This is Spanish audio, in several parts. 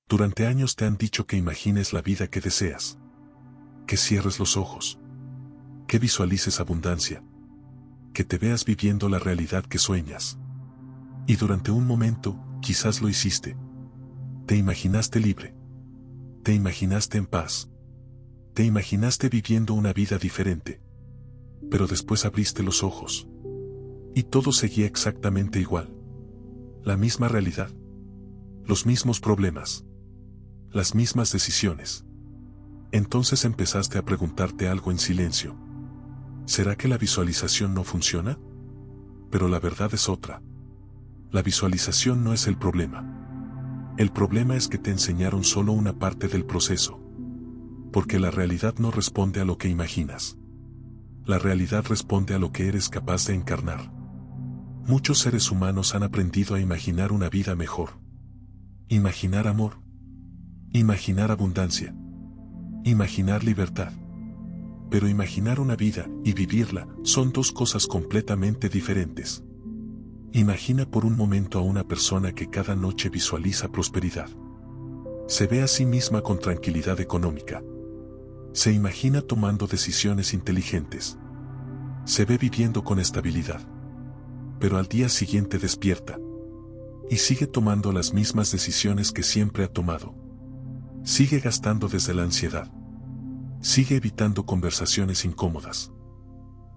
Durante años te han dicho que imagines la vida que deseas, que cierres los ojos, que visualices abundancia, que te veas viviendo la realidad que sueñas. Y durante un momento, quizás lo hiciste. Te imaginaste libre. Te imaginaste en paz. Te imaginaste viviendo una vida diferente. Pero después abriste los ojos. Y todo seguía exactamente igual. La misma realidad. Los mismos problemas. Las mismas decisiones. Entonces empezaste a preguntarte algo en silencio. ¿Será que la visualización no funciona? Pero la verdad es otra. La visualización no es el problema. El problema es que te enseñaron solo una parte del proceso. Porque la realidad no responde a lo que imaginas. La realidad responde a lo que eres capaz de encarnar. Muchos seres humanos han aprendido a imaginar una vida mejor. Imaginar amor. Imaginar abundancia. Imaginar libertad. Pero imaginar una vida y vivirla son dos cosas completamente diferentes. Imagina por un momento a una persona que cada noche visualiza prosperidad. Se ve a sí misma con tranquilidad económica. Se imagina tomando decisiones inteligentes. Se ve viviendo con estabilidad. Pero al día siguiente despierta. Y sigue tomando las mismas decisiones que siempre ha tomado. Sigue gastando desde la ansiedad. Sigue evitando conversaciones incómodas.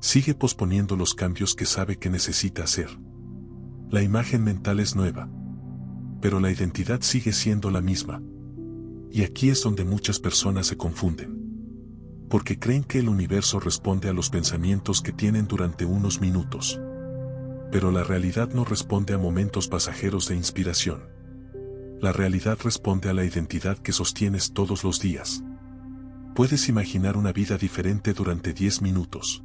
Sigue posponiendo los cambios que sabe que necesita hacer. La imagen mental es nueva. Pero la identidad sigue siendo la misma. Y aquí es donde muchas personas se confunden. Porque creen que el universo responde a los pensamientos que tienen durante unos minutos. Pero la realidad no responde a momentos pasajeros de inspiración. La realidad responde a la identidad que sostienes todos los días. Puedes imaginar una vida diferente durante 10 minutos.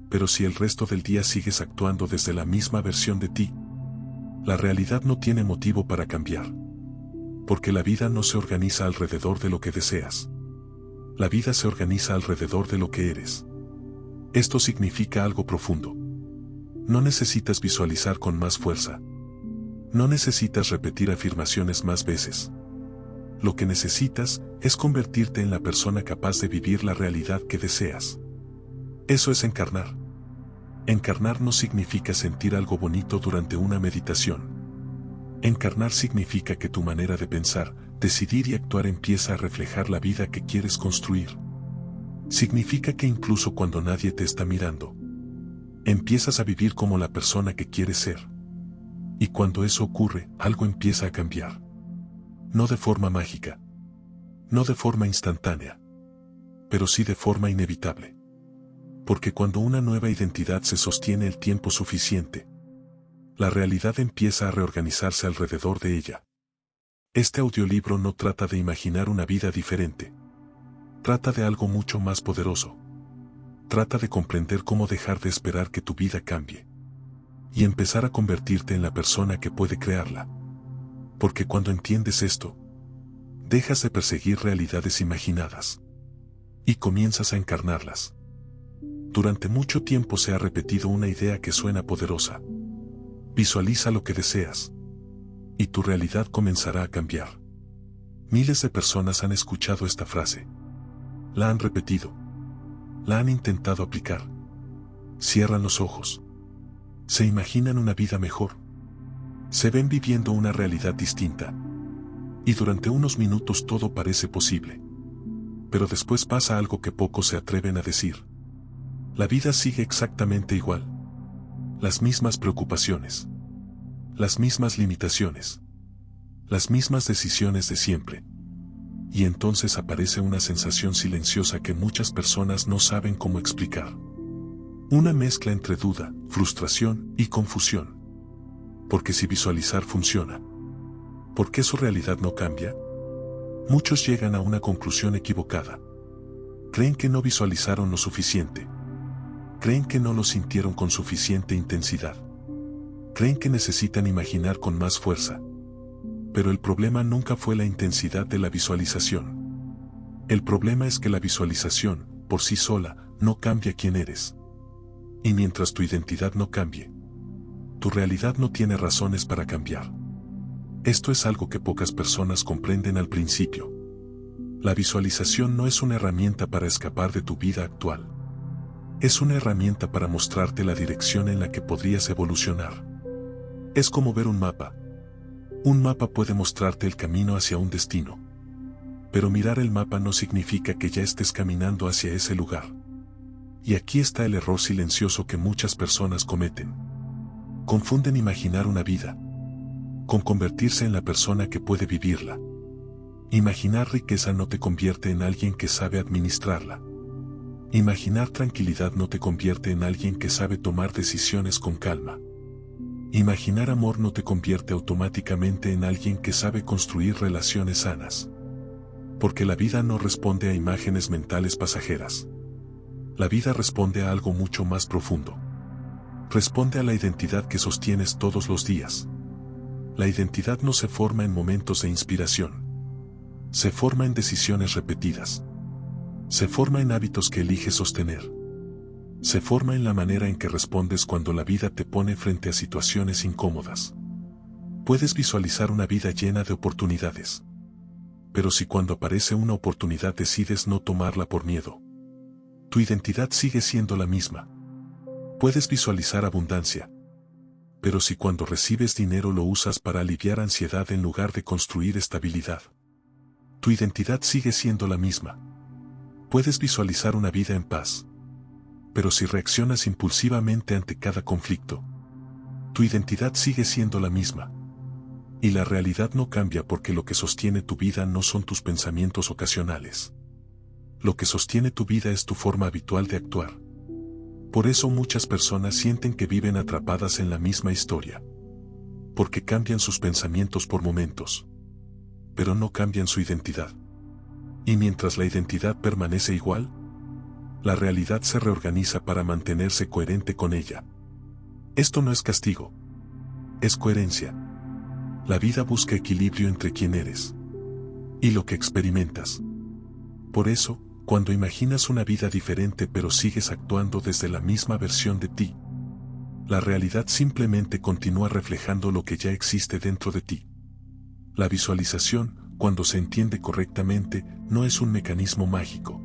Pero si el resto del día sigues actuando desde la misma versión de ti, la realidad no tiene motivo para cambiar. Porque la vida no se organiza alrededor de lo que deseas. La vida se organiza alrededor de lo que eres. Esto significa algo profundo. No necesitas visualizar con más fuerza. No necesitas repetir afirmaciones más veces. Lo que necesitas es convertirte en la persona capaz de vivir la realidad que deseas. Eso es encarnar. Encarnar no significa sentir algo bonito durante una meditación. Encarnar significa que tu manera de pensar, decidir y actuar empieza a reflejar la vida que quieres construir. Significa que incluso cuando nadie te está mirando, empiezas a vivir como la persona que quieres ser. Y cuando eso ocurre, algo empieza a cambiar. No de forma mágica. No de forma instantánea. Pero sí de forma inevitable. Porque cuando una nueva identidad se sostiene el tiempo suficiente, la realidad empieza a reorganizarse alrededor de ella. Este audiolibro no trata de imaginar una vida diferente. Trata de algo mucho más poderoso. Trata de comprender cómo dejar de esperar que tu vida cambie. Y empezar a convertirte en la persona que puede crearla. Porque cuando entiendes esto, dejas de perseguir realidades imaginadas. Y comienzas a encarnarlas. Durante mucho tiempo se ha repetido una idea que suena poderosa. Visualiza lo que deseas. Y tu realidad comenzará a cambiar. Miles de personas han escuchado esta frase. La han repetido. La han intentado aplicar. Cierran los ojos. Se imaginan una vida mejor. Se ven viviendo una realidad distinta. Y durante unos minutos todo parece posible. Pero después pasa algo que pocos se atreven a decir. La vida sigue exactamente igual. Las mismas preocupaciones. Las mismas limitaciones. Las mismas decisiones de siempre. Y entonces aparece una sensación silenciosa que muchas personas no saben cómo explicar. Una mezcla entre duda, frustración y confusión. Porque si visualizar funciona, ¿por qué su realidad no cambia? Muchos llegan a una conclusión equivocada. Creen que no visualizaron lo suficiente. Creen que no lo sintieron con suficiente intensidad. Creen que necesitan imaginar con más fuerza. Pero el problema nunca fue la intensidad de la visualización. El problema es que la visualización, por sí sola, no cambia quién eres. Y mientras tu identidad no cambie, tu realidad no tiene razones para cambiar. Esto es algo que pocas personas comprenden al principio. La visualización no es una herramienta para escapar de tu vida actual. Es una herramienta para mostrarte la dirección en la que podrías evolucionar. Es como ver un mapa. Un mapa puede mostrarte el camino hacia un destino. Pero mirar el mapa no significa que ya estés caminando hacia ese lugar. Y aquí está el error silencioso que muchas personas cometen. Confunden imaginar una vida con convertirse en la persona que puede vivirla. Imaginar riqueza no te convierte en alguien que sabe administrarla. Imaginar tranquilidad no te convierte en alguien que sabe tomar decisiones con calma. Imaginar amor no te convierte automáticamente en alguien que sabe construir relaciones sanas. Porque la vida no responde a imágenes mentales pasajeras. La vida responde a algo mucho más profundo. Responde a la identidad que sostienes todos los días. La identidad no se forma en momentos de inspiración. Se forma en decisiones repetidas. Se forma en hábitos que eliges sostener. Se forma en la manera en que respondes cuando la vida te pone frente a situaciones incómodas. Puedes visualizar una vida llena de oportunidades. Pero si cuando aparece una oportunidad decides no tomarla por miedo, tu identidad sigue siendo la misma. Puedes visualizar abundancia. Pero si cuando recibes dinero lo usas para aliviar ansiedad en lugar de construir estabilidad, tu identidad sigue siendo la misma. Puedes visualizar una vida en paz. Pero si reaccionas impulsivamente ante cada conflicto, tu identidad sigue siendo la misma. Y la realidad no cambia porque lo que sostiene tu vida no son tus pensamientos ocasionales. Lo que sostiene tu vida es tu forma habitual de actuar. Por eso muchas personas sienten que viven atrapadas en la misma historia. Porque cambian sus pensamientos por momentos. Pero no cambian su identidad. Y mientras la identidad permanece igual, la realidad se reorganiza para mantenerse coherente con ella. Esto no es castigo. Es coherencia. La vida busca equilibrio entre quién eres y lo que experimentas. Por eso, cuando imaginas una vida diferente pero sigues actuando desde la misma versión de ti, la realidad simplemente continúa reflejando lo que ya existe dentro de ti. La visualización, cuando se entiende correctamente, no es un mecanismo mágico.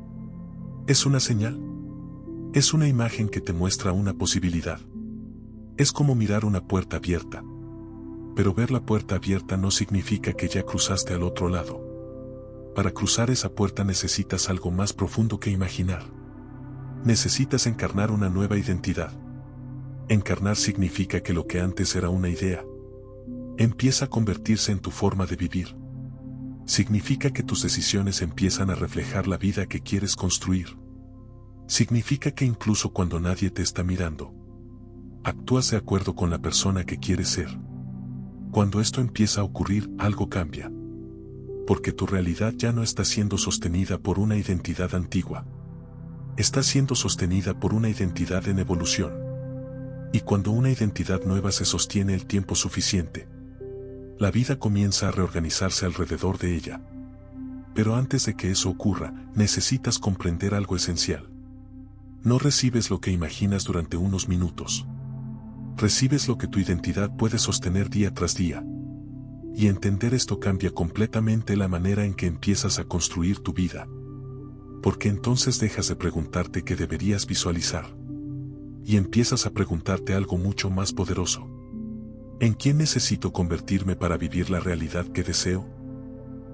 Es una señal. Es una imagen que te muestra una posibilidad. Es como mirar una puerta abierta. Pero ver la puerta abierta no significa que ya cruzaste al otro lado. Para cruzar esa puerta necesitas algo más profundo que imaginar. Necesitas encarnar una nueva identidad. Encarnar significa que lo que antes era una idea empieza a convertirse en tu forma de vivir. Significa que tus decisiones empiezan a reflejar la vida que quieres construir. Significa que incluso cuando nadie te está mirando, actúas de acuerdo con la persona que quieres ser. Cuando esto empieza a ocurrir, algo cambia. Porque tu realidad ya no está siendo sostenida por una identidad antigua. Está siendo sostenida por una identidad en evolución. Y cuando una identidad nueva se sostiene el tiempo suficiente, la vida comienza a reorganizarse alrededor de ella. Pero antes de que eso ocurra, necesitas comprender algo esencial. No recibes lo que imaginas durante unos minutos. Recibes lo que tu identidad puede sostener día tras día. Y entender esto cambia completamente la manera en que empiezas a construir tu vida. Porque entonces dejas de preguntarte qué deberías visualizar. Y empiezas a preguntarte algo mucho más poderoso. ¿En quién necesito convertirme para vivir la realidad que deseo?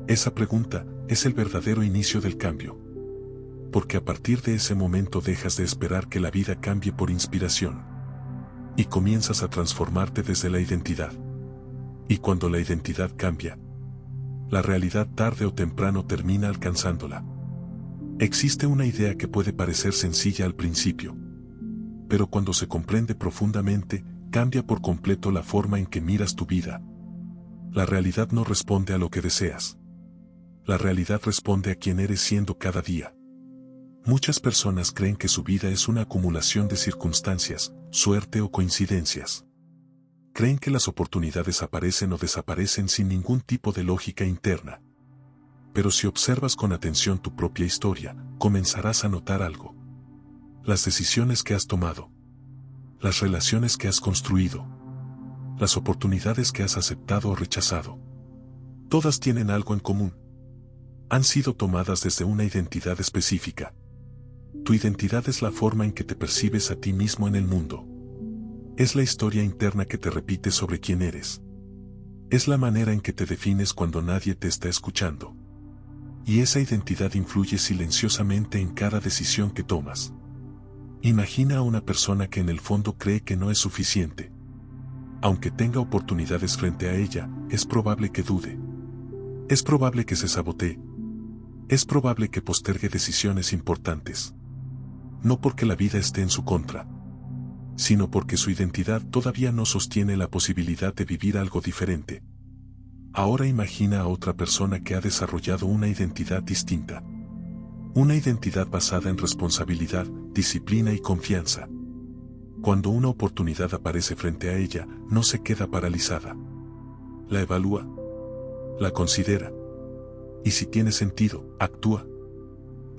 Esa pregunta es el verdadero inicio del cambio. Porque a partir de ese momento dejas de esperar que la vida cambie por inspiración. Y comienzas a transformarte desde la identidad. Y cuando la identidad cambia, la realidad tarde o temprano termina alcanzándola. Existe una idea que puede parecer sencilla al principio. Pero cuando se comprende profundamente, cambia por completo la forma en que miras tu vida. La realidad no responde a lo que deseas. La realidad responde a quién eres siendo cada día. Muchas personas creen que su vida es una acumulación de circunstancias, suerte o coincidencias. Creen que las oportunidades aparecen o desaparecen sin ningún tipo de lógica interna. Pero si observas con atención tu propia historia, comenzarás a notar algo. Las decisiones que has tomado, las relaciones que has construido, las oportunidades que has aceptado o rechazado, Todas tienen algo en común. Han sido tomadas desde una identidad específica. Tu identidad es la forma en que te percibes a ti mismo en el mundo. Es la historia interna que te repite sobre quién eres. Es la manera en que te defines cuando nadie te está escuchando. Y esa identidad influye silenciosamente en cada decisión que tomas. Imagina a una persona que en el fondo cree que no es suficiente. Aunque tenga oportunidades frente a ella, es probable que dude. Es probable que se sabotee. Es probable que postergue decisiones importantes. No porque la vida esté en su contra, sino porque su identidad todavía no sostiene la posibilidad de vivir algo diferente. Ahora imagina a otra persona que ha desarrollado una identidad distinta. Una identidad basada en responsabilidad, disciplina y confianza. Cuando una oportunidad aparece frente a ella, no se queda paralizada. La evalúa. La considera. Y si tiene sentido, actúa.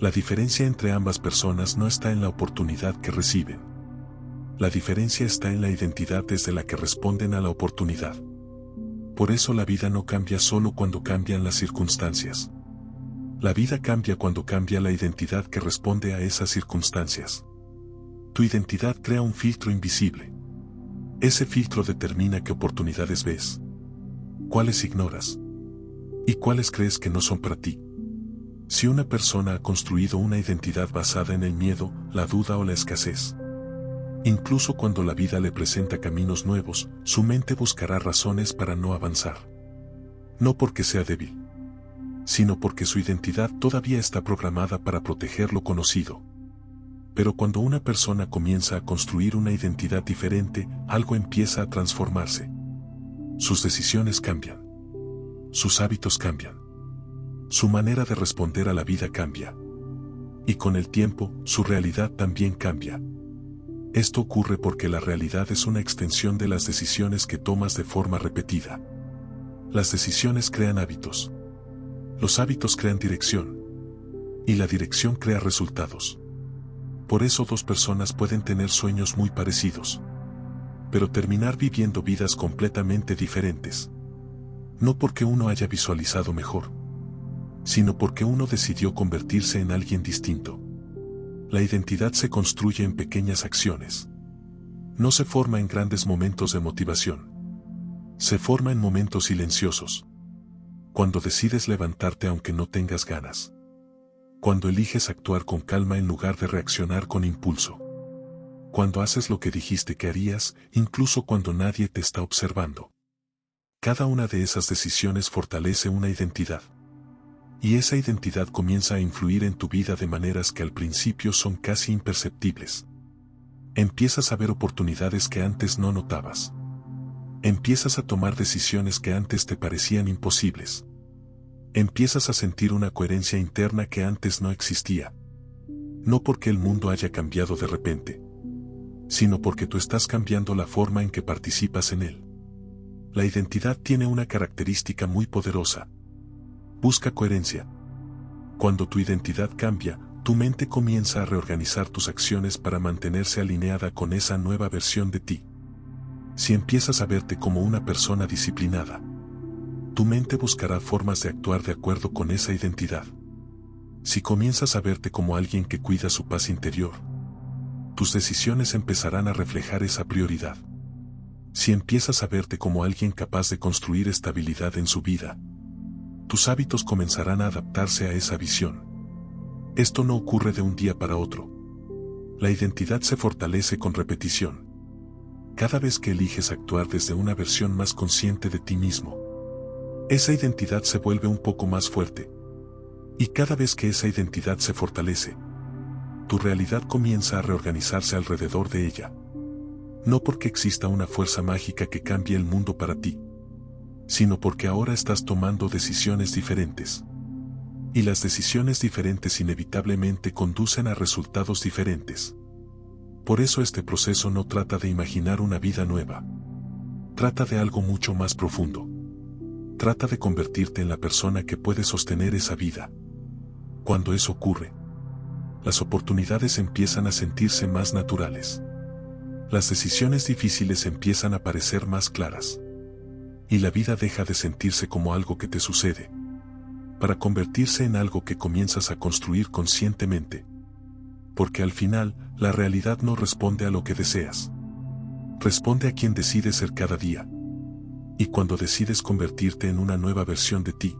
La diferencia entre ambas personas no está en la oportunidad que reciben. La diferencia está en la identidad desde la que responden a la oportunidad. Por eso la vida no cambia solo cuando cambian las circunstancias. La vida cambia cuando cambia la identidad que responde a esas circunstancias. Tu identidad crea un filtro invisible. Ese filtro determina qué oportunidades ves, cuáles ignoras y cuáles crees que no son para ti. Si una persona ha construido una identidad basada en el miedo, la duda o la escasez, incluso cuando la vida le presenta caminos nuevos, su mente buscará razones para no avanzar. No porque sea débil, sino porque su identidad todavía está programada para proteger lo conocido. Pero cuando una persona comienza a construir una identidad diferente, algo empieza a transformarse. Sus decisiones cambian. Sus hábitos cambian. Su manera de responder a la vida cambia. Y con el tiempo, su realidad también cambia. Esto ocurre porque la realidad es una extensión de las decisiones que tomas de forma repetida. Las decisiones crean hábitos. Los hábitos crean dirección. Y la dirección crea resultados. Por eso dos personas pueden tener sueños muy parecidos, pero terminar viviendo vidas completamente diferentes. No porque uno haya visualizado mejor, sino porque uno decidió convertirse en alguien distinto. La identidad se construye en pequeñas acciones. No se forma en grandes momentos de motivación. Se forma en momentos silenciosos. Cuando decides levantarte aunque no tengas ganas. Cuando eliges actuar con calma en lugar de reaccionar con impulso. Cuando haces lo que dijiste que harías, incluso cuando nadie te está observando. Cada una de esas decisiones fortalece una identidad. Y esa identidad comienza a influir en tu vida de maneras que al principio son casi imperceptibles. Empiezas a ver oportunidades que antes no notabas. Empiezas a tomar decisiones que antes te parecían imposibles. Empiezas a sentir una coherencia interna que antes no existía. No porque el mundo haya cambiado de repente, sino porque tú estás cambiando la forma en que participas en él. La identidad tiene una característica muy poderosa. Busca coherencia. Cuando tu identidad cambia, tu mente comienza a reorganizar tus acciones para mantenerse alineada con esa nueva versión de ti. Si empiezas a verte como una persona disciplinada, tu mente buscará formas de actuar de acuerdo con esa identidad. Si comienzas a verte como alguien que cuida su paz interior, tus decisiones empezarán a reflejar esa prioridad. Si empiezas a verte como alguien capaz de construir estabilidad en su vida, tus hábitos comenzarán a adaptarse a esa visión. Esto no ocurre de un día para otro. La identidad se fortalece con repetición. Cada vez que eliges actuar desde una versión más consciente de ti mismo, esa identidad se vuelve un poco más fuerte. Y cada vez que esa identidad se fortalece, tu realidad comienza a reorganizarse alrededor de ella. No porque exista una fuerza mágica que cambie el mundo para ti, sino porque ahora estás tomando decisiones diferentes. Y las decisiones diferentes inevitablemente conducen a resultados diferentes. Por eso este proceso no trata de imaginar una vida nueva. Trata de algo mucho más profundo. Trata de convertirte en la persona que puede sostener esa vida. Cuando eso ocurre, las oportunidades empiezan a sentirse más naturales. Las decisiones difíciles empiezan a parecer más claras. Y la vida deja de sentirse como algo que te sucede, para convertirse en algo que comienzas a construir conscientemente. Porque al final, la realidad no responde a lo que deseas. Responde a quien decides ser cada día. Y cuando decides convertirte en una nueva versión de ti,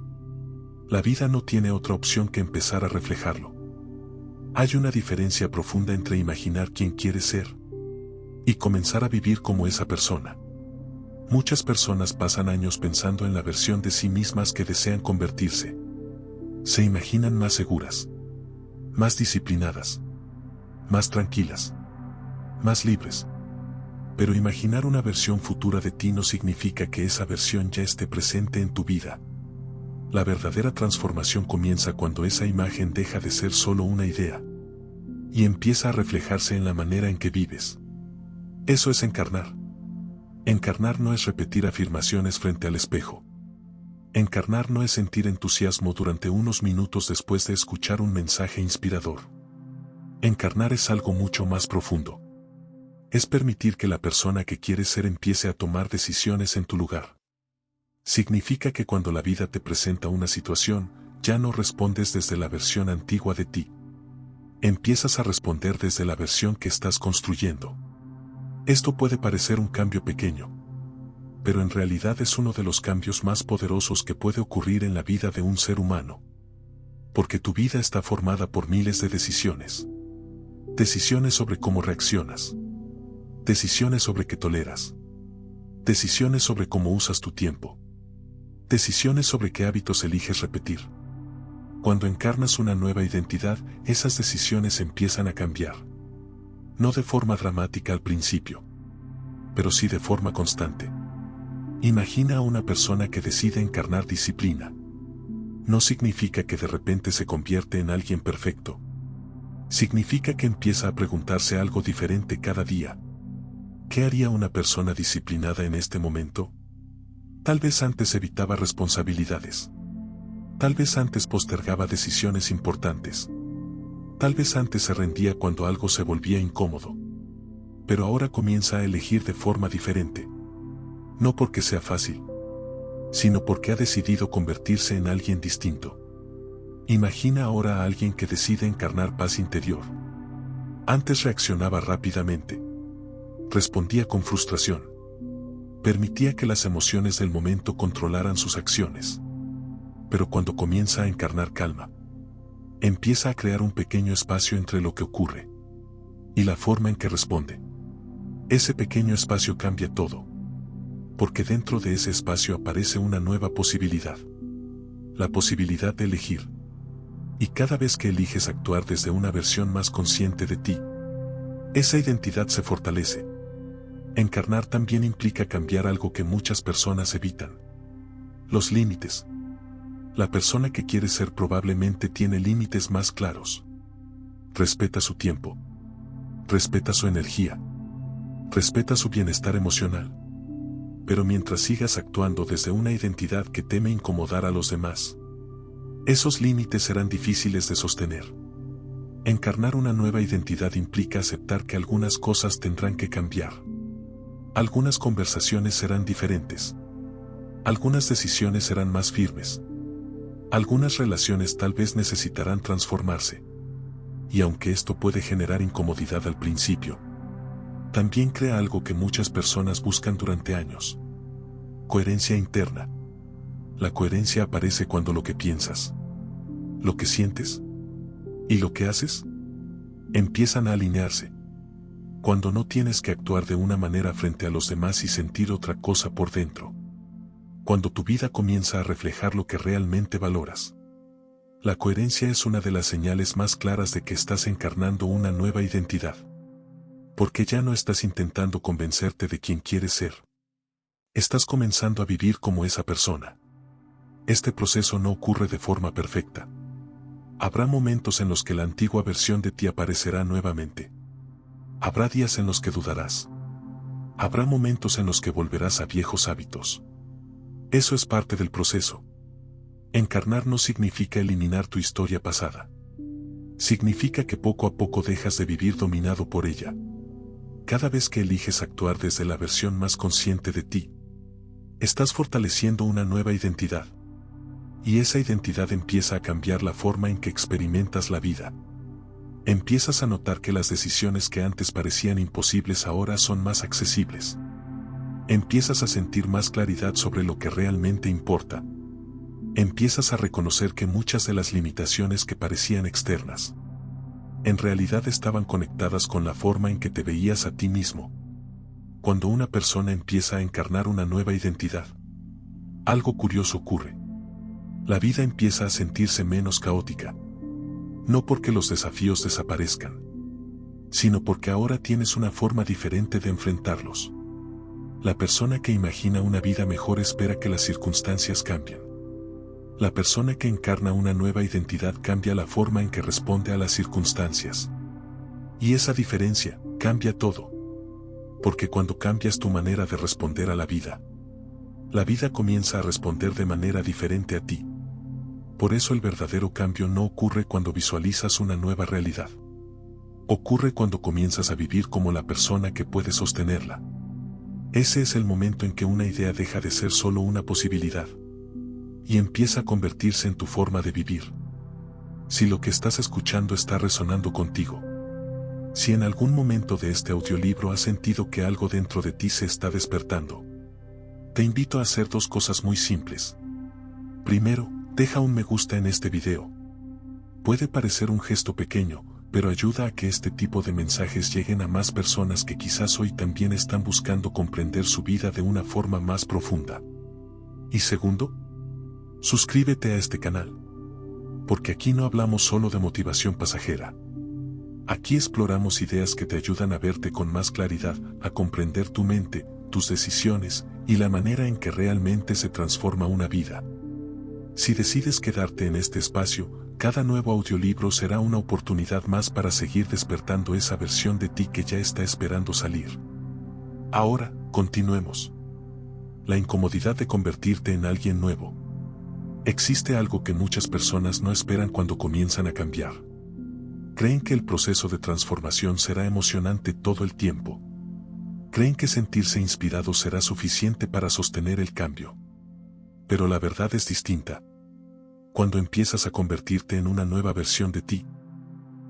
la vida no tiene otra opción que empezar a reflejarlo. Hay una diferencia profunda entre imaginar quién quieres ser y comenzar a vivir como esa persona. Muchas personas pasan años pensando en la versión de sí mismas que desean convertirse. Se imaginan más seguras, más disciplinadas, más tranquilas, más libres. Pero imaginar una versión futura de ti no significa que esa versión ya esté presente en tu vida. La verdadera transformación comienza cuando esa imagen deja de ser solo una idea y empieza a reflejarse en la manera en que vives. Eso es encarnar. Encarnar no es repetir afirmaciones frente al espejo. Encarnar no es sentir entusiasmo durante unos minutos después de escuchar un mensaje inspirador. Encarnar es algo mucho más profundo. Es permitir que la persona que quieres ser empiece a tomar decisiones en tu lugar. Significa que cuando la vida te presenta una situación, ya no respondes desde la versión antigua de ti. Empiezas a responder desde la versión que estás construyendo. Esto puede parecer un cambio pequeño, pero en realidad es uno de los cambios más poderosos que puede ocurrir en la vida de un ser humano. Porque tu vida está formada por miles de decisiones. Decisiones sobre cómo reaccionas. Decisiones sobre qué toleras. Decisiones sobre cómo usas tu tiempo. Decisiones sobre qué hábitos eliges repetir. Cuando encarnas una nueva identidad, esas decisiones empiezan a cambiar. No de forma dramática al principio, pero sí de forma constante. Imagina a una persona que decide encarnar disciplina. No significa que de repente se convierte en alguien perfecto. Significa que empieza a preguntarse algo diferente cada día. ¿Qué haría una persona disciplinada en este momento? Tal vez antes evitaba responsabilidades. Tal vez antes postergaba decisiones importantes. Tal vez antes se rendía cuando algo se volvía incómodo. Pero ahora comienza a elegir de forma diferente. No porque sea fácil, sino porque ha decidido convertirse en alguien distinto. Imagina ahora a alguien que decide encarnar paz interior. Antes reaccionaba rápidamente. Respondía con frustración. Permitía que las emociones del momento controlaran sus acciones. Pero cuando comienza a encarnar calma, empieza a crear un pequeño espacio entre lo que ocurre y la forma en que responde. Ese pequeño espacio cambia todo, porque dentro de ese espacio aparece una nueva posibilidad. La posibilidad de elegir. Y cada vez que eliges actuar desde una versión más consciente de ti, esa identidad se fortalece. Encarnar también implica cambiar algo que muchas personas evitan: los límites. La persona que quiere ser probablemente tiene límites más claros. Respeta su tiempo. Respeta su energía. Respeta su bienestar emocional. Pero mientras sigas actuando desde una identidad que teme incomodar a los demás, esos límites serán difíciles de sostener. Encarnar una nueva identidad implica aceptar que algunas cosas tendrán que cambiar. Algunas conversaciones serán diferentes. Algunas decisiones serán más firmes. Algunas relaciones tal vez necesitarán transformarse. Y aunque esto puede generar incomodidad al principio, también crea algo que muchas personas buscan durante años: coherencia interna. La coherencia aparece cuando lo que piensas, lo que sientes y lo que haces empiezan a alinearse. Cuando no tienes que actuar de una manera frente a los demás y sentir otra cosa por dentro. Cuando tu vida comienza a reflejar lo que realmente valoras. La coherencia es una de las señales más claras de que estás encarnando una nueva identidad. Porque ya no estás intentando convencerte de quién quieres ser. Estás comenzando a vivir como esa persona. Este proceso no ocurre de forma perfecta. Habrá momentos en los que la antigua versión de ti aparecerá nuevamente. Habrá días en los que dudarás. Habrá momentos en los que volverás a viejos hábitos. Eso es parte del proceso. Encarnar no significa eliminar tu historia pasada. Significa que poco a poco dejas de vivir dominado por ella. Cada vez que eliges actuar desde la versión más consciente de ti, Estás fortaleciendo una nueva identidad. Y esa identidad empieza a cambiar la forma en que experimentas la vida. Empiezas a notar que las decisiones que antes parecían imposibles ahora son más accesibles. Empiezas a sentir más claridad sobre lo que realmente importa. Empiezas a reconocer que muchas de las limitaciones que parecían externas, en realidad estaban conectadas con la forma en que te veías a ti mismo. Cuando una persona empieza a encarnar una nueva identidad, algo curioso ocurre. La vida empieza a sentirse menos caótica. No porque los desafíos desaparezcan, sino porque ahora tienes una forma diferente de enfrentarlos. La persona que imagina una vida mejor espera que las circunstancias cambien. La persona que encarna una nueva identidad cambia la forma en que responde a las circunstancias. Y esa diferencia cambia todo. Porque cuando cambias tu manera de responder a la vida comienza a responder de manera diferente a ti. Por eso el verdadero cambio no ocurre cuando visualizas una nueva realidad. Ocurre cuando comienzas a vivir como la persona que puede sostenerla. Ese es el momento en que una idea deja de ser solo una posibilidad y empieza a convertirse en tu forma de vivir. Si lo que estás escuchando está resonando contigo, si en algún momento de este audiolibro has sentido que algo dentro de ti se está despertando, te invito a hacer dos cosas muy simples. Primero, deja un me gusta en este video. Puede parecer un gesto pequeño, pero ayuda a que este tipo de mensajes lleguen a más personas que quizás hoy también están buscando comprender su vida de una forma más profunda. Y segundo, suscríbete a este canal. Porque aquí no hablamos solo de motivación pasajera. Aquí exploramos ideas que te ayudan a verte con más claridad, a comprender tu mente, tus decisiones y la manera en que realmente se transforma una vida. Si decides quedarte en este espacio, cada nuevo audiolibro será una oportunidad más para seguir despertando esa versión de ti que ya está esperando salir. Ahora, continuemos. La incomodidad de convertirte en alguien nuevo. Existe algo que muchas personas no esperan cuando comienzan a cambiar. Creen que el proceso de transformación será emocionante todo el tiempo. Creen que sentirse inspirado será suficiente para sostener el cambio. Pero la verdad es distinta. Cuando empiezas a convertirte en una nueva versión de ti,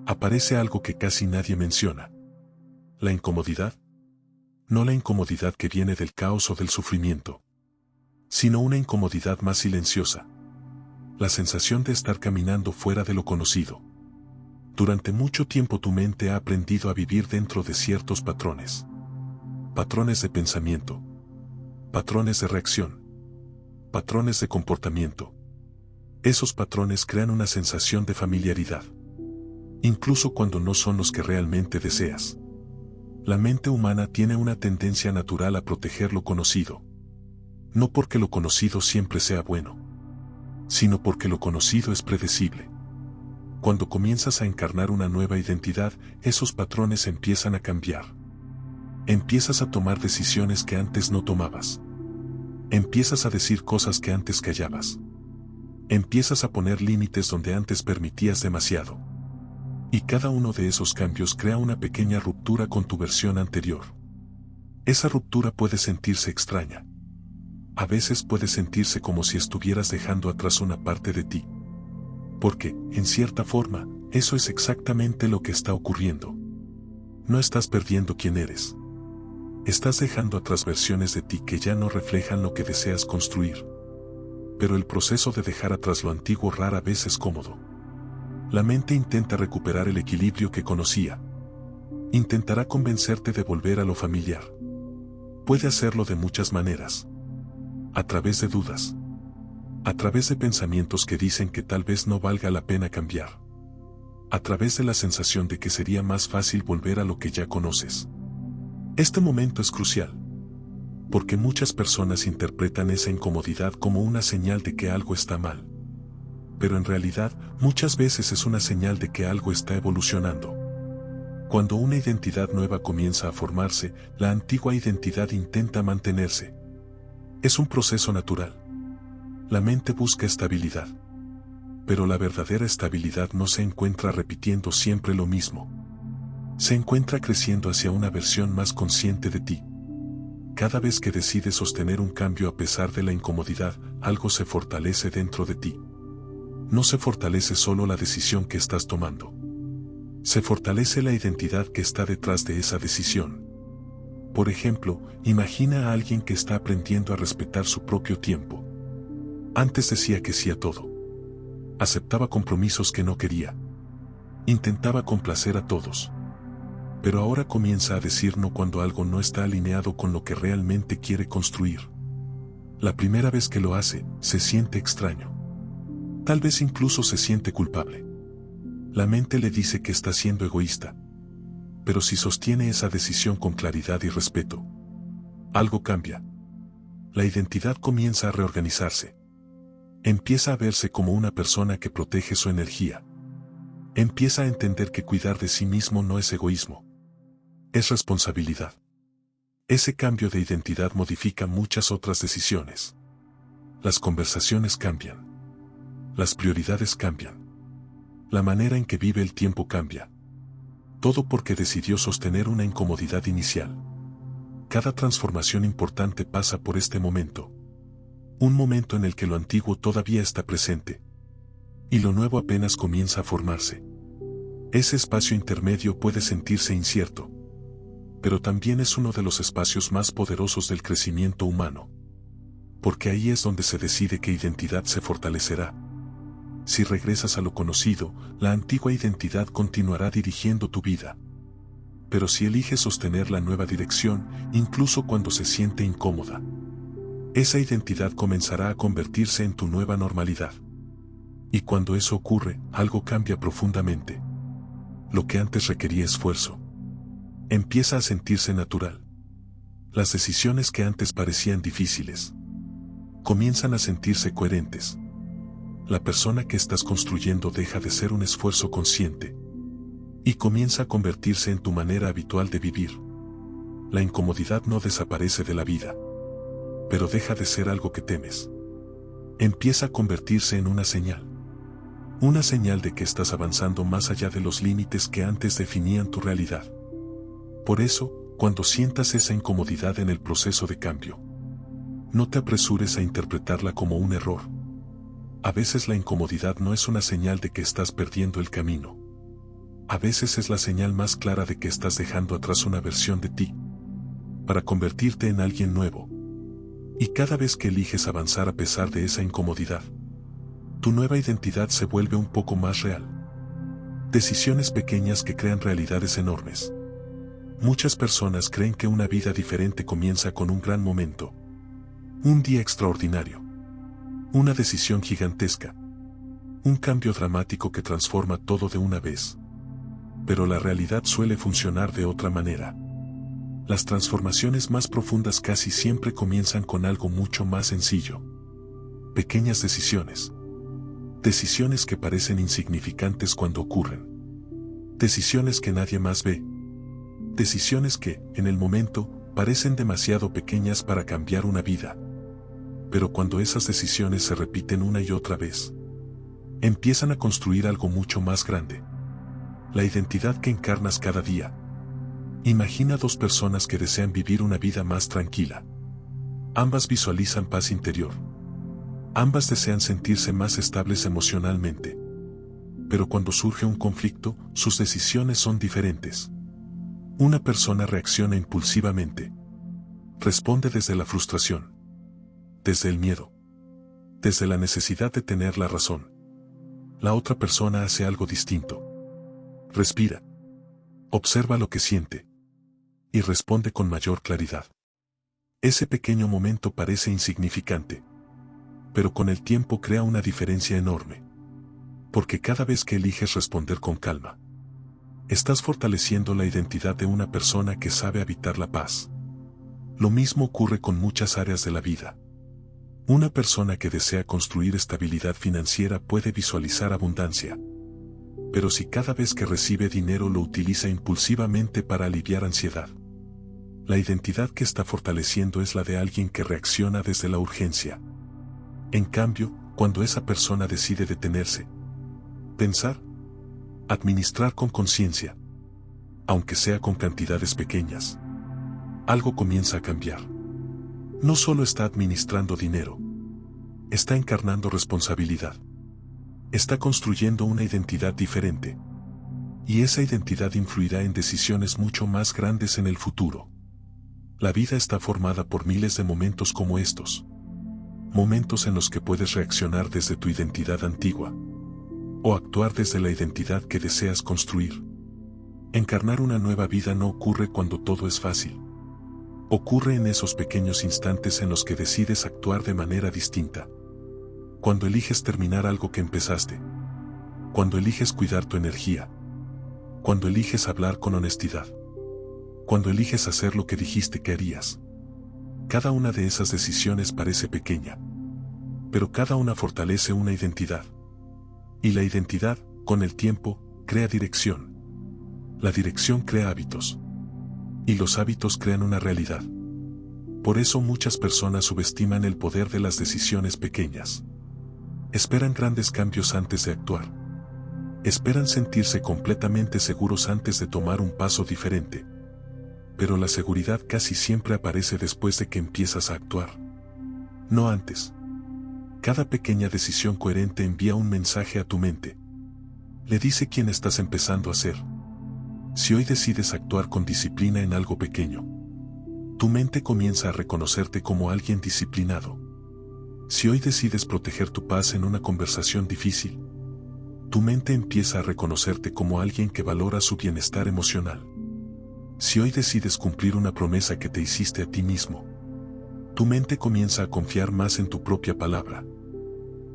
aparece algo que casi nadie menciona. La incomodidad. No la incomodidad que viene del caos o del sufrimiento, sino una incomodidad más silenciosa. La sensación de estar caminando fuera de lo conocido. Durante mucho tiempo tu mente ha aprendido a vivir dentro de ciertos patrones. Patrones de pensamiento. Patrones de reacción. Patrones de comportamiento. Esos patrones crean una sensación de familiaridad. Incluso cuando no son los que realmente deseas. La mente humana tiene una tendencia natural a proteger lo conocido. No porque lo conocido siempre sea bueno, sino porque lo conocido es predecible. Cuando comienzas a encarnar una nueva identidad, esos patrones empiezan a cambiar. Empiezas a tomar decisiones que antes no tomabas. Empiezas a decir cosas que antes callabas. Empiezas a poner límites donde antes permitías demasiado. Y cada uno de esos cambios crea una pequeña ruptura con tu versión anterior. Esa ruptura puede sentirse extraña. A veces puede sentirse como si estuvieras dejando atrás una parte de ti. Porque, en cierta forma, eso es exactamente lo que está ocurriendo. No estás perdiendo quién eres. Estás dejando atrás versiones de ti que ya no reflejan lo que deseas construir. Pero el proceso de dejar atrás lo antiguo rara vez es cómodo. La mente intenta recuperar el equilibrio que conocía. Intentará convencerte de volver a lo familiar. Puede hacerlo de muchas maneras. A través de dudas. A través de pensamientos que dicen que tal vez no valga la pena cambiar. A través de la sensación de que sería más fácil volver a lo que ya conoces. Este momento es crucial. Porque muchas personas interpretan esa incomodidad como una señal de que algo está mal. Pero en realidad, muchas veces es una señal de que algo está evolucionando. Cuando una identidad nueva comienza a formarse, la antigua identidad intenta mantenerse. Es un proceso natural. La mente busca estabilidad. Pero la verdadera estabilidad no se encuentra repitiendo siempre lo mismo. Se encuentra creciendo hacia una versión más consciente de ti. Cada vez que decides sostener un cambio a pesar de la incomodidad, algo se fortalece dentro de ti. No se fortalece solo la decisión que estás tomando. Se fortalece la identidad que está detrás de esa decisión. Por ejemplo, imagina a alguien que está aprendiendo a respetar su propio tiempo. Antes decía que sí a todo. Aceptaba compromisos que no quería. Intentaba complacer a todos. Pero ahora comienza a decir no cuando algo no está alineado con lo que realmente quiere construir. La primera vez que lo hace, se siente extraño. Tal vez incluso se siente culpable. La mente le dice que está siendo egoísta. Pero si sostiene esa decisión con claridad y respeto, algo cambia. La identidad comienza a reorganizarse. Empieza a verse como una persona que protege su energía. Empieza a entender que cuidar de sí mismo no es egoísmo. Es responsabilidad. Ese cambio de identidad modifica muchas otras decisiones. Las conversaciones cambian. Las prioridades cambian. La manera en que vive el tiempo cambia. Todo porque decidió sostener una incomodidad inicial. Cada transformación importante pasa por este momento. Un momento en el que lo antiguo todavía está presente. Y lo nuevo apenas comienza a formarse. Ese espacio intermedio puede sentirse incierto. Pero también es uno de los espacios más poderosos del crecimiento humano. Porque ahí es donde se decide qué identidad se fortalecerá. Si regresas a lo conocido, la antigua identidad continuará dirigiendo tu vida. Pero si eliges sostener la nueva dirección, incluso cuando se siente incómoda, esa identidad comenzará a convertirse en tu nueva normalidad. Y cuando eso ocurre, algo cambia profundamente. Lo que antes requería esfuerzo empieza a sentirse natural. Las decisiones que antes parecían difíciles comienzan a sentirse coherentes. La persona que estás construyendo deja de ser un esfuerzo consciente y comienza a convertirse en tu manera habitual de vivir. La incomodidad no desaparece de la vida, pero deja de ser algo que temes. Empieza a convertirse en una señal de que estás avanzando más allá de los límites que antes definían tu realidad. Por eso, cuando sientas esa incomodidad en el proceso de cambio, no te apresures a interpretarla como un error. A veces la incomodidad no es una señal de que estás perdiendo el camino. A veces es la señal más clara de que estás dejando atrás una versión de ti para convertirte en alguien nuevo. Y cada vez que eliges avanzar a pesar de esa incomodidad, tu nueva identidad se vuelve un poco más real. Decisiones pequeñas que crean realidades enormes. Muchas personas creen que una vida diferente comienza con un gran momento. Un día extraordinario. Una decisión gigantesca. Un cambio dramático que transforma todo de una vez. Pero la realidad suele funcionar de otra manera. Las transformaciones más profundas casi siempre comienzan con algo mucho más sencillo. Pequeñas decisiones. Decisiones que parecen insignificantes cuando ocurren. Decisiones que nadie más ve. Decisiones que, en el momento, parecen demasiado pequeñas para cambiar una vida. Pero cuando esas decisiones se repiten una y otra vez, empiezan a construir algo mucho más grande. La identidad que encarnas cada día. Imagina dos personas que desean vivir una vida más tranquila. Ambas visualizan paz interior. Ambas desean sentirse más estables emocionalmente. Pero cuando surge un conflicto, sus decisiones son diferentes. Una persona reacciona impulsivamente. Responde desde la frustración. Desde el miedo. Desde la necesidad de tener la razón. La otra persona hace algo distinto. Respira. Observa lo que siente. Y responde con mayor claridad. Ese pequeño momento parece insignificante. Pero con el tiempo crea una diferencia enorme. Porque cada vez que eliges responder con calma, estás fortaleciendo la identidad de una persona que sabe habitar la paz. Lo mismo ocurre con muchas áreas de la vida. Una persona que desea construir estabilidad financiera puede visualizar abundancia. Pero si cada vez que recibe dinero lo utiliza impulsivamente para aliviar ansiedad, la identidad que está fortaleciendo es la de alguien que reacciona desde la urgencia. En cambio, cuando esa persona decide detenerse, pensar, administrar con conciencia, aunque sea con cantidades pequeñas, algo comienza a cambiar. No solo está administrando dinero, está encarnando responsabilidad. Está construyendo una identidad diferente. Y esa identidad influirá en decisiones mucho más grandes en el futuro. La vida está formada por miles de momentos como estos. Momentos en los que puedes reaccionar desde tu identidad antigua. O actuar desde la identidad que deseas construir. Encarnar una nueva vida no ocurre cuando todo es fácil. Ocurre en esos pequeños instantes en los que decides actuar de manera distinta. Cuando eliges terminar algo que empezaste. Cuando eliges cuidar tu energía. Cuando eliges hablar con honestidad. Cuando eliges hacer lo que dijiste que harías. Cada una de esas decisiones parece pequeña. Pero cada una fortalece una identidad. Y la identidad, con el tiempo, crea dirección. La dirección crea hábitos. Y los hábitos crean una realidad. Por eso muchas personas subestiman el poder de las decisiones pequeñas. Esperan grandes cambios antes de actuar. Esperan sentirse completamente seguros antes de tomar un paso diferente. Pero la seguridad casi siempre aparece después de que empiezas a actuar. No antes. Cada pequeña decisión coherente envía un mensaje a tu mente. Le dice quién estás empezando a ser. Si hoy decides actuar con disciplina en algo pequeño, tu mente comienza a reconocerte como alguien disciplinado. Si hoy decides proteger tu paz en una conversación difícil, tu mente empieza a reconocerte como alguien que valora su bienestar emocional. Si hoy decides cumplir una promesa que te hiciste a ti mismo, tu mente comienza a confiar más en tu propia palabra.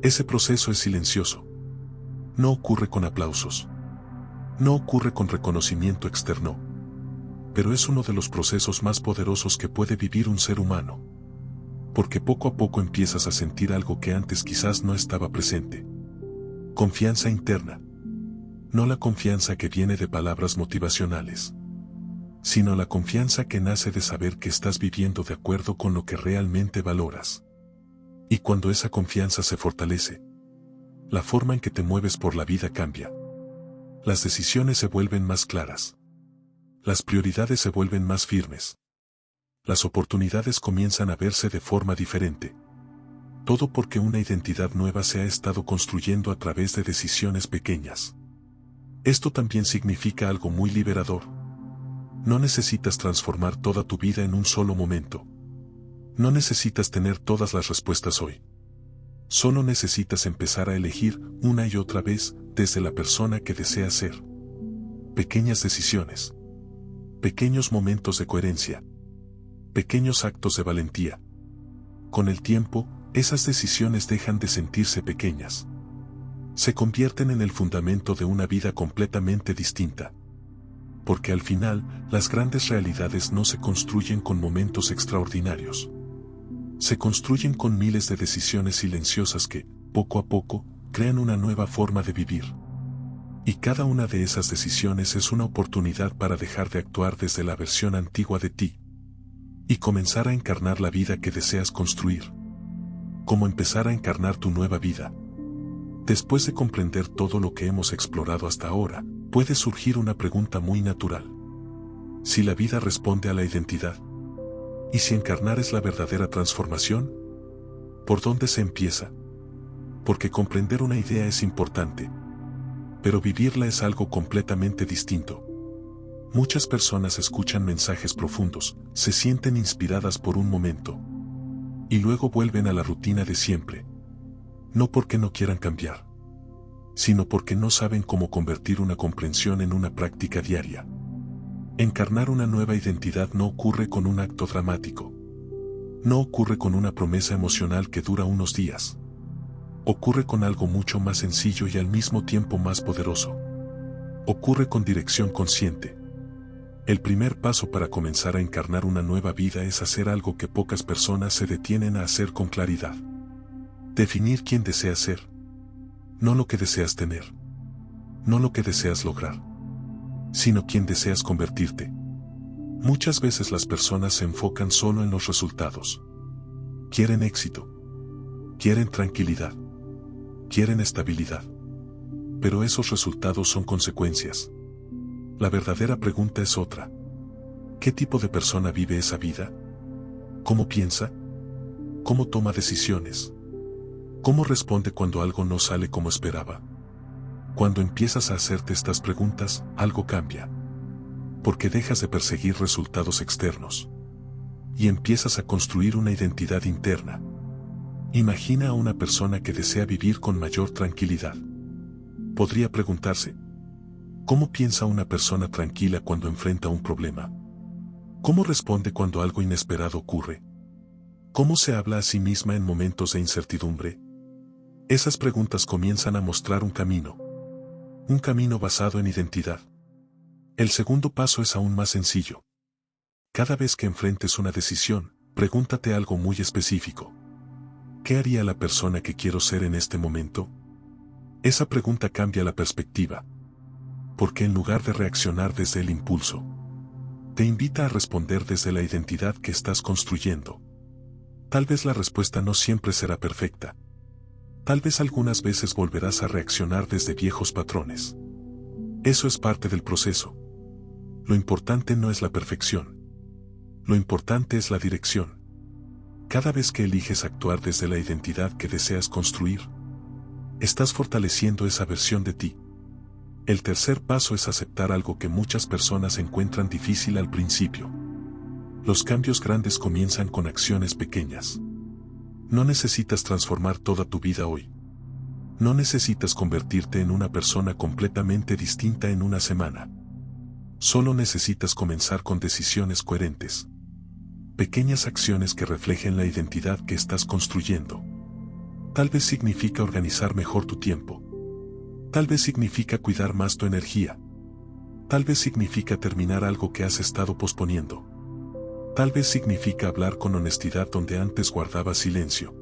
Ese proceso es silencioso. No ocurre con aplausos. No ocurre con reconocimiento externo. Pero es uno de los procesos más poderosos que puede vivir un ser humano. Porque poco a poco empiezas a sentir algo que antes quizás no estaba presente. Confianza interna. No la confianza que viene de palabras motivacionales, sino la confianza que nace de saber que estás viviendo de acuerdo con lo que realmente valoras. Y cuando esa confianza se fortalece, la forma en que te mueves por la vida cambia. Las decisiones se vuelven más claras. Las prioridades se vuelven más firmes. Las oportunidades comienzan a verse de forma diferente. Todo porque una identidad nueva se ha estado construyendo a través de decisiones pequeñas. Esto también significa algo muy liberador. No necesitas transformar toda tu vida en un solo momento. No necesitas tener todas las respuestas hoy. Solo necesitas empezar a elegir una y otra vez desde la persona que deseas ser. Pequeñas decisiones. Pequeños momentos de coherencia. Pequeños actos de valentía. Con el tiempo, esas decisiones dejan de sentirse pequeñas. Se convierten en el fundamento de una vida completamente distinta. Porque al final, las grandes realidades no se construyen con momentos extraordinarios. Se construyen con miles de decisiones silenciosas que, poco a poco, crean una nueva forma de vivir. Y cada una de esas decisiones es una oportunidad para dejar de actuar desde la versión antigua de ti. Y comenzar a encarnar la vida que deseas construir. Como empezar a encarnar tu nueva vida. Después de comprender todo lo que hemos explorado hasta ahora, puede surgir una pregunta muy natural. Si la vida responde a la identidad, ¿y si encarnar es la verdadera transformación? ¿Por dónde se empieza? Porque comprender una idea es importante, pero vivirla es algo completamente distinto. Muchas personas escuchan mensajes profundos, se sienten inspiradas por un momento, y luego vuelven a la rutina de siempre. No porque no quieran cambiar, sino porque no saben cómo convertir una comprensión en una práctica diaria. Encarnar una nueva identidad no ocurre con un acto dramático. No ocurre con una promesa emocional que dura unos días. Ocurre con algo mucho más sencillo y al mismo tiempo más poderoso. Ocurre con dirección consciente. El primer paso para comenzar a encarnar una nueva vida es hacer algo que pocas personas se detienen a hacer con claridad. Definir quién deseas ser. No lo que deseas tener. No lo que deseas lograr. Sino quién deseas convertirte. Muchas veces las personas se enfocan solo en los resultados. Quieren éxito. Quieren tranquilidad. Quieren estabilidad. Pero esos resultados son consecuencias. La verdadera pregunta es otra. ¿Qué tipo de persona vive esa vida? ¿Cómo piensa? cómo toma decisiones, cómo responde cuando algo no sale como esperaba. Cuando empiezas a hacerte estas preguntas, algo cambia. Porque dejas de perseguir resultados externos. Y empiezas a construir una identidad interna. Imagina a una persona que desea vivir con mayor tranquilidad. Podría preguntarse, ¿cómo piensa una persona tranquila cuando enfrenta un problema? ¿Cómo responde cuando algo inesperado ocurre? ¿Cómo se habla a sí misma en momentos de incertidumbre? Esas preguntas comienzan a mostrar un camino basado en identidad. El segundo paso es aún más sencillo. Cada vez que enfrentes una decisión, pregúntate algo muy específico. ¿Qué haría la persona que quiero ser en este momento? Esa pregunta cambia la perspectiva. Porque en lugar de reaccionar desde el impulso, te invita a responder desde la identidad que estás construyendo. Tal vez la respuesta no siempre será perfecta. Tal vez algunas veces volverás a reaccionar desde viejos patrones. Eso es parte del proceso. Lo importante no es la perfección. Lo importante es la dirección. Cada vez que eliges actuar desde la identidad que deseas construir, estás fortaleciendo esa versión de ti. El tercer paso es aceptar algo que muchas personas encuentran difícil al principio. Los cambios grandes comienzan con acciones pequeñas. No necesitas transformar toda tu vida hoy. No necesitas convertirte en una persona completamente distinta en una semana. Solo necesitas comenzar con decisiones coherentes. Pequeñas acciones que reflejen la identidad que estás construyendo. Tal vez significa organizar mejor tu tiempo. Tal vez significa cuidar más tu energía. Tal vez significa terminar algo que has estado posponiendo. Tal vez significa hablar con honestidad donde antes guardabas silencio.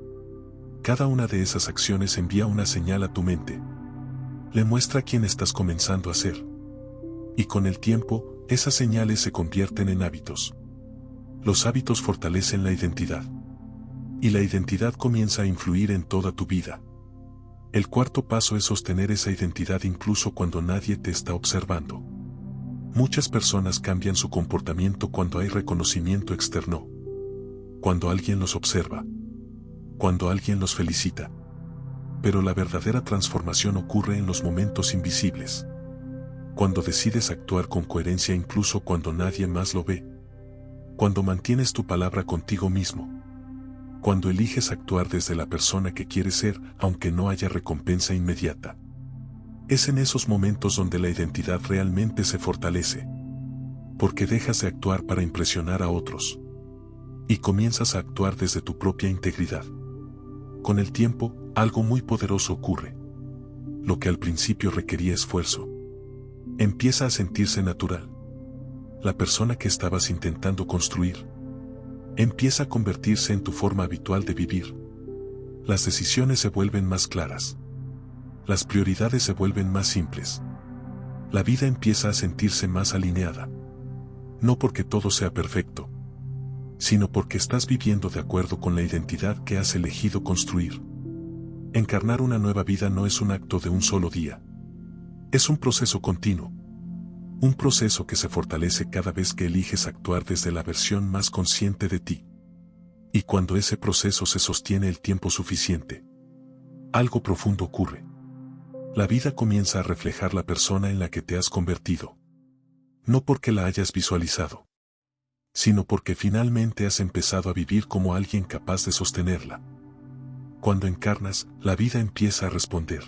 Cada una de esas acciones envía una señal a tu mente. Le muestra quién estás comenzando a ser. Y con el tiempo, esas señales se convierten en hábitos. Los hábitos fortalecen la identidad. Y la identidad comienza a influir en toda tu vida. El cuarto paso es sostener esa identidad incluso cuando nadie te está observando. Muchas personas cambian su comportamiento cuando hay reconocimiento externo. Cuando alguien los observa. Cuando alguien los felicita. Pero la verdadera transformación ocurre en los momentos invisibles. Cuando decides actuar con coherencia incluso cuando nadie más lo ve. Cuando mantienes tu palabra contigo mismo. Cuando eliges actuar desde la persona que quieres ser, aunque no haya recompensa inmediata. Es en esos momentos donde la identidad realmente se fortalece. Porque dejas de actuar para impresionar a otros. Y comienzas a actuar desde tu propia integridad. Con el tiempo, algo muy poderoso ocurre. Lo que al principio requería esfuerzo, empieza a sentirse natural. La persona que estabas intentando construir empieza a convertirse en tu forma habitual de vivir. Las decisiones se vuelven más claras. Las prioridades se vuelven más simples. La vida empieza a sentirse más alineada. No porque todo sea perfecto, sino porque estás viviendo de acuerdo con la identidad que has elegido construir. Encarnar una nueva vida no es un acto de un solo día. Es un proceso continuo. Un proceso que se fortalece cada vez que eliges actuar desde la versión más consciente de ti. Y cuando ese proceso se sostiene el tiempo suficiente, algo profundo ocurre. La vida comienza a reflejar la persona en la que te has convertido. No porque la hayas visualizado, sino porque finalmente has empezado a vivir como alguien capaz de sostenerla. Cuando encarnas, la vida empieza a responder.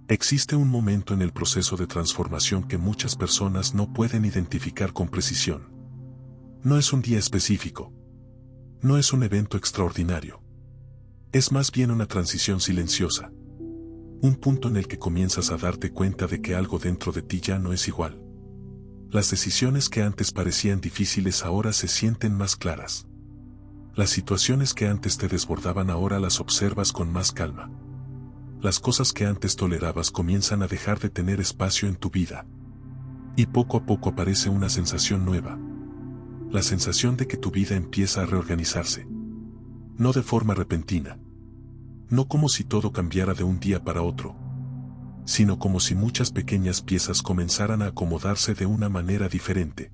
Existe un momento en el proceso de transformación que muchas personas no pueden identificar con precisión. No es un día específico. No es un evento extraordinario. Es más bien una transición silenciosa. Un punto en el que comienzas a darte cuenta de que algo dentro de ti ya no es igual. Las decisiones que antes parecían difíciles ahora se sienten más claras. Las situaciones que antes te desbordaban ahora las observas con más calma. Las cosas que antes tolerabas comienzan a dejar de tener espacio en tu vida. Y poco a poco aparece una sensación nueva. La sensación de que tu vida empieza a reorganizarse. No de forma repentina. No como si todo cambiara de un día para otro, sino como si muchas pequeñas piezas comenzaran a acomodarse de una manera diferente.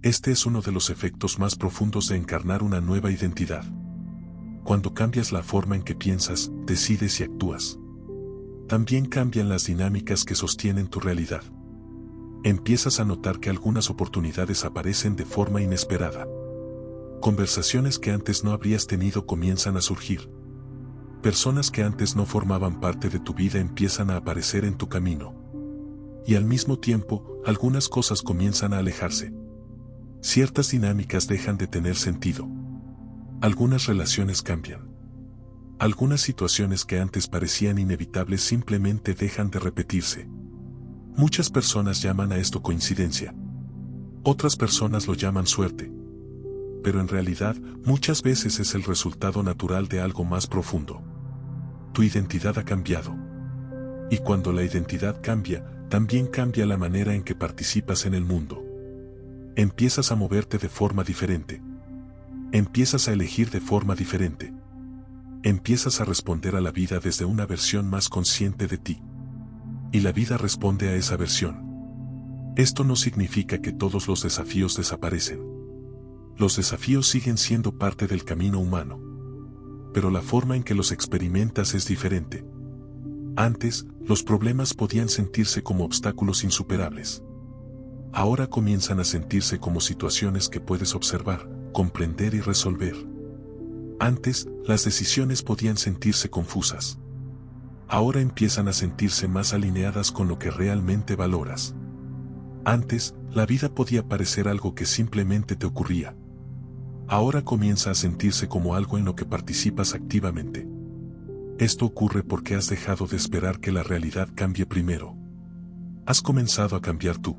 Este es uno de los efectos más profundos de encarnar una nueva identidad. Cuando cambias la forma en que piensas, decides y actúas, también cambian las dinámicas que sostienen tu realidad. Empiezas a notar que algunas oportunidades aparecen de forma inesperada. Conversaciones que antes no habrías tenido comienzan a surgir. Personas que antes no formaban parte de tu vida empiezan a aparecer en tu camino. Y al mismo tiempo, algunas cosas comienzan a alejarse. Ciertas dinámicas dejan de tener sentido. Algunas relaciones cambian. Algunas situaciones que antes parecían inevitables simplemente dejan de repetirse. Muchas personas llaman a esto coincidencia. Otras personas lo llaman suerte. Pero en realidad, muchas veces es el resultado natural de algo más profundo. Tu identidad ha cambiado. Y cuando la identidad cambia, también cambia la manera en que participas en el mundo. Empiezas a moverte de forma diferente. Empiezas a elegir de forma diferente. Empiezas a responder a la vida desde una versión más consciente de ti. Y la vida responde a esa versión. Esto no significa que todos los desafíos desaparecen. Los desafíos siguen siendo parte del camino humano. Pero la forma en que los experimentas es diferente. Antes, los problemas podían sentirse como obstáculos insuperables. Ahora comienzan a sentirse como situaciones que puedes observar, comprender y resolver. Antes, las decisiones podían sentirse confusas. Ahora empiezan a sentirse más alineadas con lo que realmente valoras. Antes, la vida podía parecer algo que simplemente te ocurría. Ahora comienza a sentirse como algo en lo que participas activamente. Esto ocurre porque has dejado de esperar que la realidad cambie primero. Has comenzado a cambiar tú.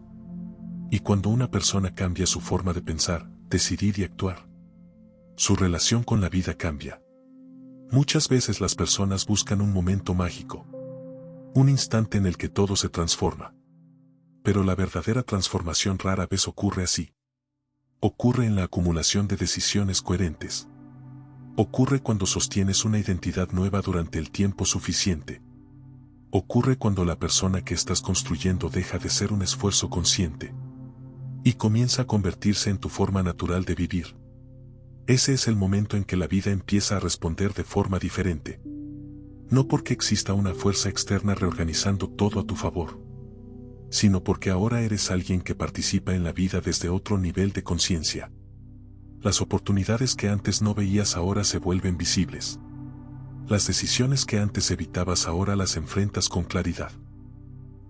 Y cuando una persona cambia su forma de pensar, decidir y actuar, su relación con la vida cambia. Muchas veces las personas buscan un momento mágico, un instante en el que todo se transforma. Pero la verdadera transformación rara vez ocurre así. Ocurre en la acumulación de decisiones coherentes. Ocurre cuando sostienes una identidad nueva durante el tiempo suficiente. Ocurre cuando la persona que estás construyendo deja de ser un esfuerzo consciente y comienza a convertirse en tu forma natural de vivir. Ese es el momento en que la vida empieza a responder de forma diferente. No porque exista una fuerza externa reorganizando todo a tu favor, sino porque ahora eres alguien que participa en la vida desde otro nivel de conciencia. Las oportunidades que antes no veías ahora se vuelven visibles. Las decisiones que antes evitabas ahora las enfrentas con claridad.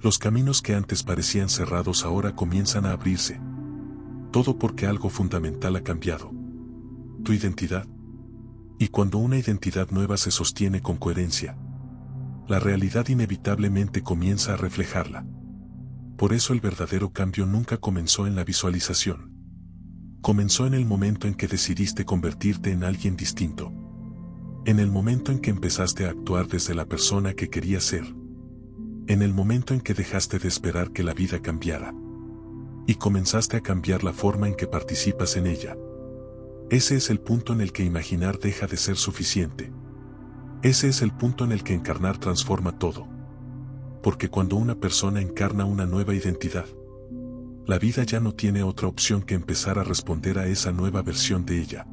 Los caminos que antes parecían cerrados ahora comienzan a abrirse. Todo porque algo fundamental ha cambiado. Tu identidad. Y cuando una identidad nueva se sostiene con coherencia, la realidad inevitablemente comienza a reflejarla. Por eso el verdadero cambio nunca comenzó en la visualización. Comenzó en el momento en que decidiste convertirte en alguien distinto. En el momento en que empezaste a actuar desde la persona que querías ser. En el momento en que dejaste de esperar que la vida cambiara. Y comenzaste a cambiar la forma en que participas en ella. Ese es el punto en el que imaginar deja de ser suficiente. Ese es el punto en el que encarnar transforma todo. Porque cuando una persona encarna una nueva identidad, la vida ya no tiene otra opción que empezar a responder a esa nueva versión de ella.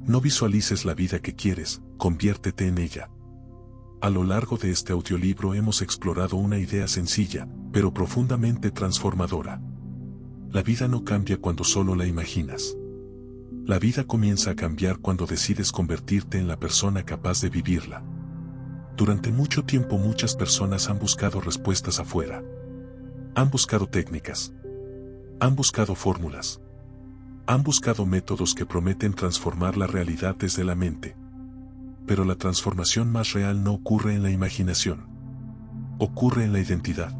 No visualices la vida que quieres, conviértete en ella. A lo largo de este audiolibro hemos explorado una idea sencilla, pero profundamente transformadora. La vida no cambia cuando solo la imaginas. La vida comienza a cambiar cuando decides convertirte en la persona capaz de vivirla. Durante mucho tiempo muchas personas han buscado respuestas afuera. Han buscado técnicas. Han buscado fórmulas. Han buscado métodos que prometen transformar la realidad desde la mente. Pero la transformación más real no ocurre en la imaginación. Ocurre en la identidad.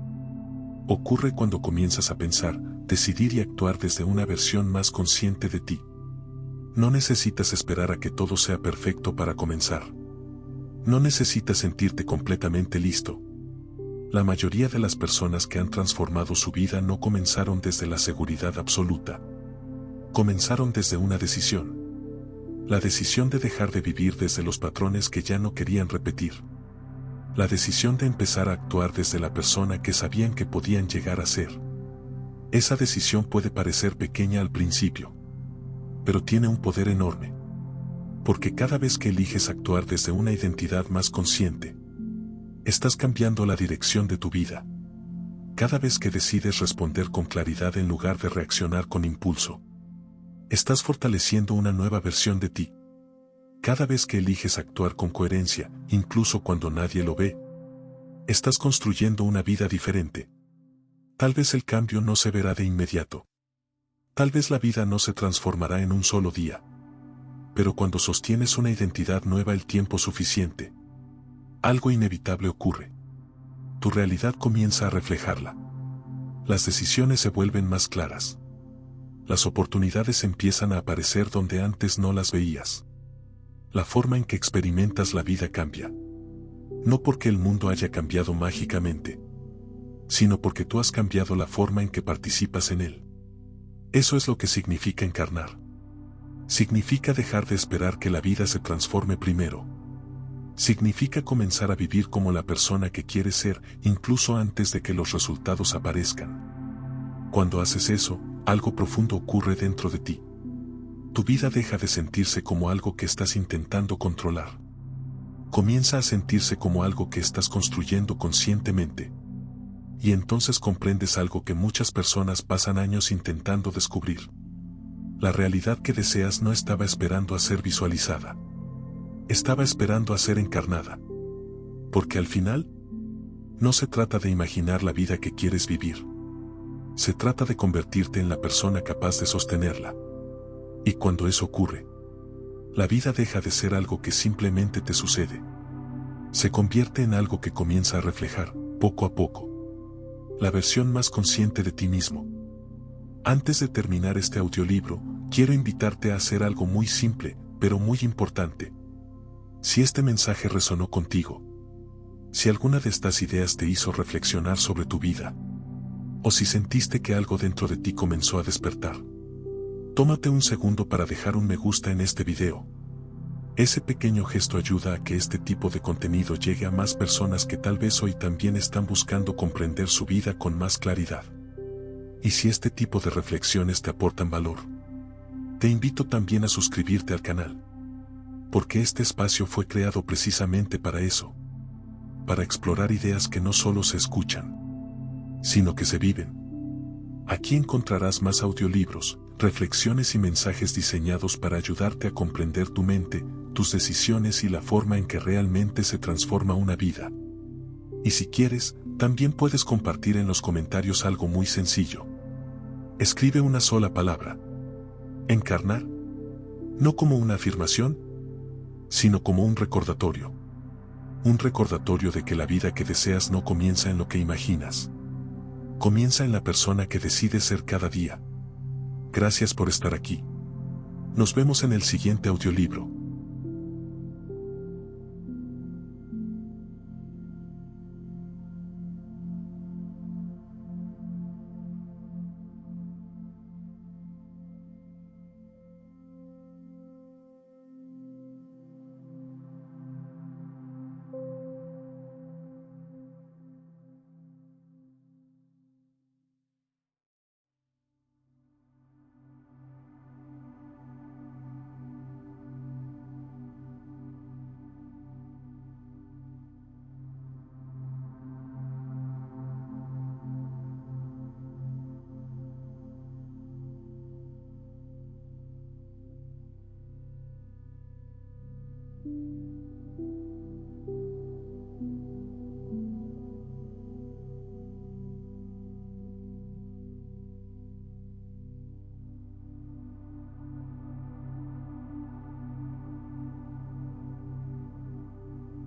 Ocurre cuando comienzas a pensar, decidir y actuar desde una versión más consciente de ti. No necesitas esperar a que todo sea perfecto para comenzar. No necesitas sentirte completamente listo. La mayoría de las personas que han transformado su vida no comenzaron desde la seguridad absoluta. Comenzaron desde una decisión. La decisión de dejar de vivir desde los patrones que ya no querían repetir. La decisión de empezar a actuar desde la persona que sabían que podían llegar a ser. Esa decisión puede parecer pequeña al principio, pero tiene un poder enorme. Porque cada vez que eliges actuar desde una identidad más consciente, estás cambiando la dirección de tu vida. Cada vez que decides responder con claridad en lugar de reaccionar con impulso, estás fortaleciendo una nueva versión de ti. Cada vez que eliges actuar con coherencia, incluso cuando nadie lo ve, estás construyendo una vida diferente. Tal vez el cambio no se verá de inmediato. Tal vez la vida no se transformará en un solo día. Pero cuando sostienes una identidad nueva el tiempo suficiente, algo inevitable ocurre. Tu realidad comienza a reflejarla. Las decisiones se vuelven más claras. Las oportunidades empiezan a aparecer donde antes no las veías. La forma en que experimentas la vida cambia. No porque el mundo haya cambiado mágicamente, sino porque tú has cambiado la forma en que participas en él. Eso es lo que significa encarnar. Significa dejar de esperar que la vida se transforme primero. Significa comenzar a vivir como la persona que quieres ser, incluso antes de que los resultados aparezcan. Cuando haces eso, algo profundo ocurre dentro de ti. Tu vida deja de sentirse como algo que estás intentando controlar. Comienza a sentirse como algo que estás construyendo conscientemente. Y entonces comprendes algo que muchas personas pasan años intentando descubrir. La realidad que deseas no estaba esperando a ser visualizada. Estaba esperando a ser encarnada. Porque al final, no se trata de imaginar la vida que quieres vivir. Se trata de convertirte en la persona capaz de sostenerla. Y cuando eso ocurre, la vida deja de ser algo que simplemente te sucede. Se convierte en algo que comienza a reflejar, poco a poco, la versión más consciente de ti mismo. Antes de terminar este audiolibro, quiero invitarte a hacer algo muy simple, pero muy importante. Si este mensaje resonó contigo, si alguna de estas ideas te hizo reflexionar sobre tu vida, o si sentiste que algo dentro de ti comenzó a despertar, tómate un segundo para dejar un me gusta en este video. Ese pequeño gesto ayuda a que este tipo de contenido llegue a más personas que tal vez hoy también están buscando comprender su vida con más claridad. Y si este tipo de reflexiones te aportan valor, te invito también a suscribirte al canal. Porque este espacio fue creado precisamente para eso. Para explorar ideas que no solo se escuchan, sino que se viven. Aquí encontrarás más audiolibros, reflexiones y mensajes diseñados para ayudarte a comprender tu mente, tus decisiones y la forma en que realmente se transforma una vida. Y si quieres, también puedes compartir en los comentarios algo muy sencillo. Escribe una sola palabra. Encarnar. No como una afirmación, sino como un recordatorio. Un recordatorio de que la vida que deseas no comienza en lo que imaginas. Comienza en la persona que decides ser cada día. Gracias por estar aquí. Nos vemos en el siguiente audiolibro.